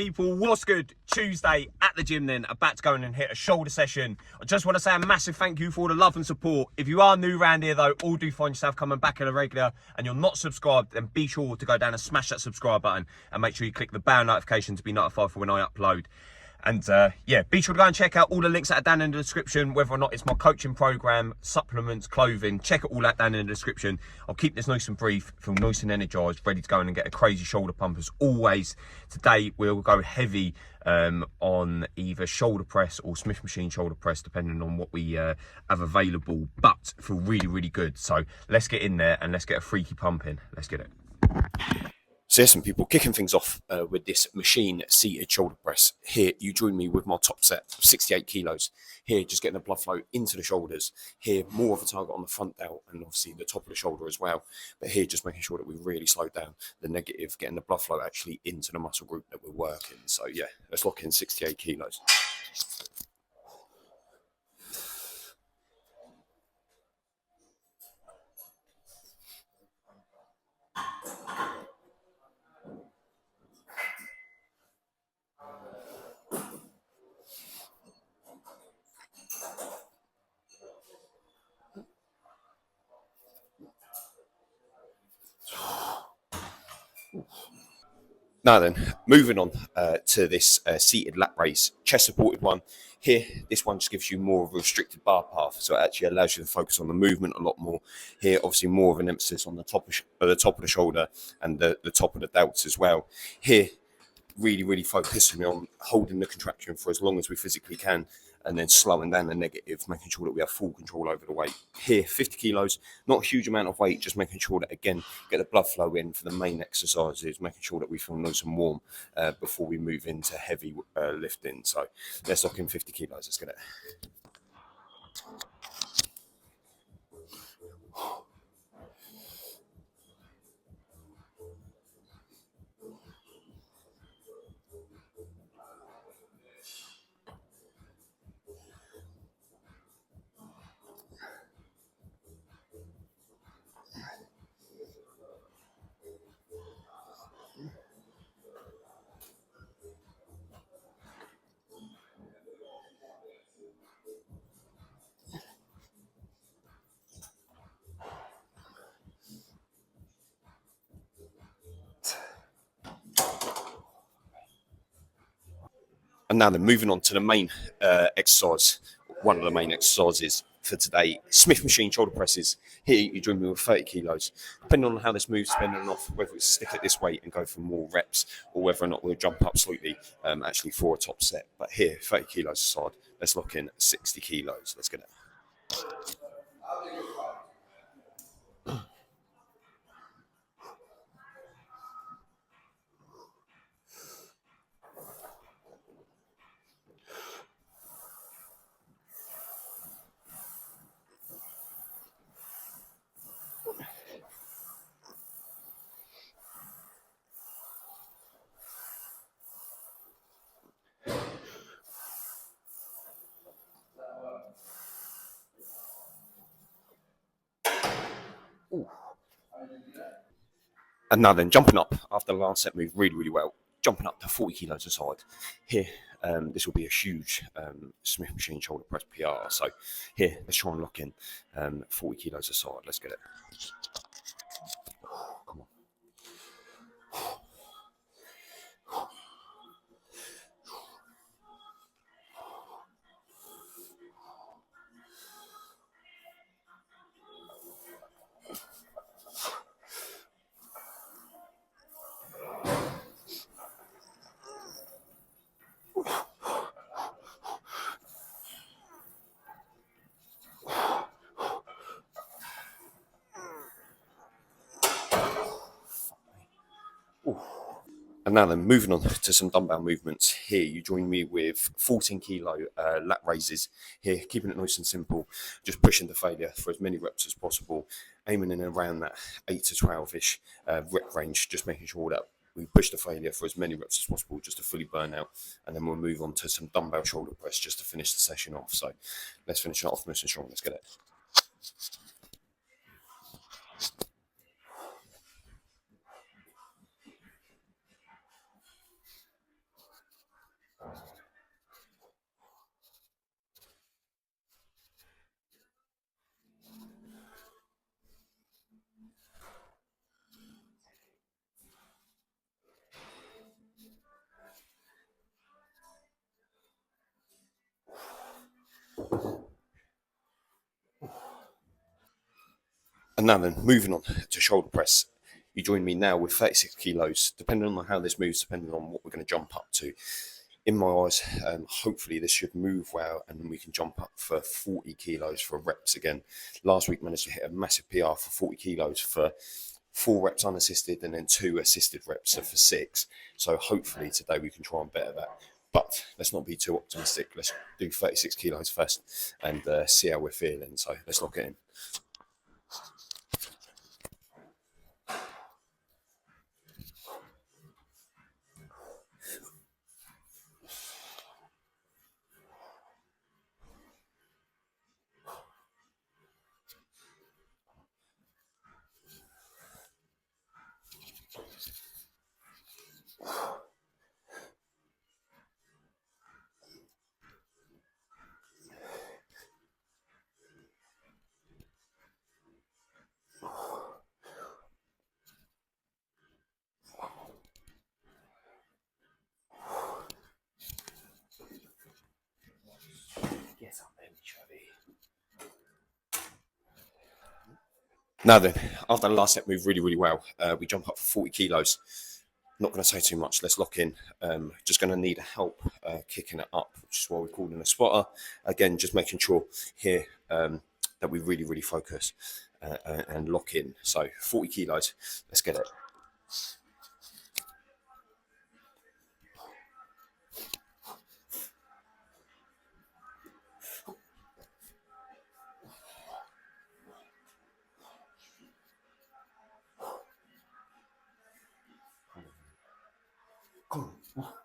people, what's good? Tuesday at the gym then, about to go in and hit a shoulder session. I just want to say a massive thank you for all the love and support. If you are new around here though, or do find yourself coming back in a regular and you're not subscribed, then be sure to go down and smash that subscribe button and make sure you click the bell notification to be notified for when I upload. And yeah, be sure to go and check out all the links that are down in the description, whether or not it's my coaching program, supplements, clothing. Check it all out down in the description. I'll keep this nice and brief, feel nice and energized, ready to go in and get a crazy shoulder pump as always. Today we'll go heavy on either shoulder press or Smith machine shoulder press, depending on what we have available, but feel really, really good. So let's get in there and let's get a freaky pump in. Let's get it. So there's some people kicking things off with this machine seated shoulder press. Here, you join me with my top set, 68 kilos. Here, just getting the blood flow into the shoulders. Here, more of a target on the front delt and obviously the top of the shoulder as well. But here, just making sure that we really slow down the negative, getting the blood flow actually into the muscle group that we're working. So yeah, let's lock in 68 kilos. Now then, moving on to this seated lat raise, chest supported one. Here, this one just gives you more of a restricted bar path, so it actually allows you to focus on the movement a lot more. Here, obviously more of an emphasis on the top of the shoulder and the top of the delts as well. Here, really focusing on holding the contraction for as long as we physically can, and then slowing down the negative, making sure that we have full control over the weight. Here, 50 kilos, not a huge amount of weight, just making sure that, again, get the blood flow in for the main exercises, making sure that we feel nice and warm before we move into heavy lifting. So let's lock in 50 kilos, let's get it. And now then, moving on to the main exercise, one of the main exercises for today, Smith machine shoulder presses. Here you join me with 30 kilos. Depending on how this moves, depending on whether we stick at this weight and go for more reps, or whether or not we'll jump up slightly actually for a top set. But here, 30 kilos aside, let's lock in 60 kilos. Let's get it. Ooh. And now then, jumping up after the last set moved really well, jumping up to 40 kilos aside. Here, this will be a huge Smith machine shoulder press PR. So here, let's try and lock in 40 kilos aside. Let's get it. Come on. And now then, moving on to some dumbbell movements. Here, you join me with 14 kilo lat raises. Here, keeping it nice and simple, just pushing to failure for as many reps as possible, aiming in around that 8 to 12-ish rep range, just making sure that we push to failure for as many reps as possible just to fully burn out. And then we'll move on to some dumbbell shoulder press just to finish the session off. So let's finish it off nice and strong. Let's get it. And now then, moving on to shoulder press. You join me now with 36 kilos, depending on how this moves, depending on what we're going to jump up to. In my eyes, hopefully this should move well, and then we can jump up for 40 kilos for reps again. Last week managed to hit a massive PR for 40 kilos for 4 reps unassisted and then 2 assisted reps for 6. So hopefully today we can try and better that. But let's not be too optimistic. Let's do 36 kilos first and see how we're feeling. So let's lock it in. Now then, after the last set moved really, really well, we jump up for 40 kilos. Not going to say too much. Let's lock in. Just going to need help kicking it up, which is why we're calling a spotter. Again, just making sure here that we really, really focus and lock in. So 40 kilos. Let's get it. Come on.